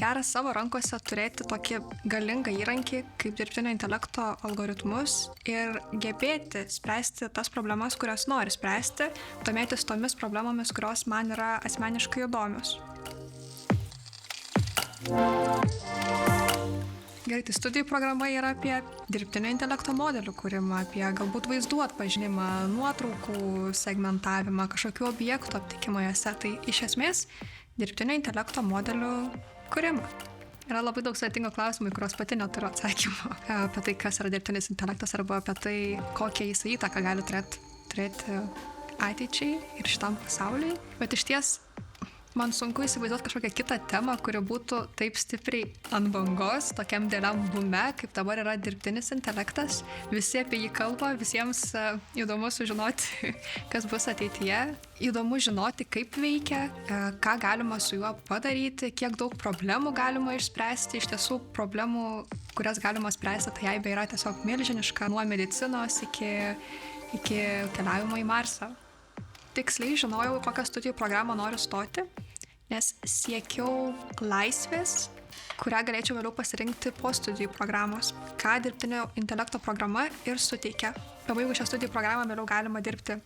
gera savo rankose turėti tokį galingą įrankį kaip dirbtinio intelekto algoritmus ir gebėti spręsti tas problemas, kurias nori spręsti, domėtis tomis problemomis, kurios man yra asmeniškai įdomios. Gerai, tai studijų programa yra apie dirbtinio intelekto modelių kūrimą, apie galbūt vaizdų atpažinimą, nuotraukų segmentavimą, kažkokių objektų aptikimą juose. Tai iš esmės dirbtinio intelekto modelių kūrimą. Yra labai daug sudėtingų klausimų, kuriuos pati neturiu atsakymų apie tai, kas yra dirbtinis intelektas arba apie tai, kokią jis įtaką gali turėti ateičiai ir šitam pasauliui. Bet iš ties man sunku įsivaizduoti kažkokią kitą temą, kuri būtų taip stipriai ant bangos, tokiam dėliam bume, kaip dabar yra dirbtinis intelektas. Visi apie jį kalba, visiems įdomu sužinoti, kas bus ateityje. Įdomu žinoti, kaip veikia, ką galima su juo padaryti, kiek daug problemų galima išspręsti. Iš tiesų, problemų, kurias galima spręsti, tai jai yra tiesiog milžiniška, nuo medicinos iki keliavimo į Marsą. Tiksliai žinojau, kokią studijų programą noriu stoti, nes siekiau laisvės, kurią galėčiau vėliau pasirinkti po studijų programos, ką dirbtinio intelekto programa ir suteikia. Pabaigus šią studijų programą vėliau galima dirbti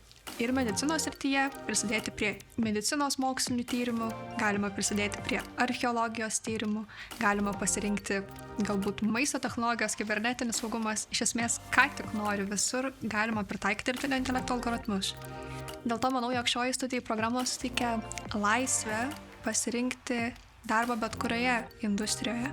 ir medicinos srityje, prisidėti prie medicinos mokslinių tyrimų, galima prisidėti prie archeologijos tyrimų, galima pasirinkti galbūt maisto technologijos, kibernetinis saugumas. Iš esmės, ką tik nori, visur galima pritaikyti dirbtinio intelekto algoritmus. Dėl to manau, jog šioji studijų programa suteikia laisvę pasirinkti darbą bet kurioje industrijoje.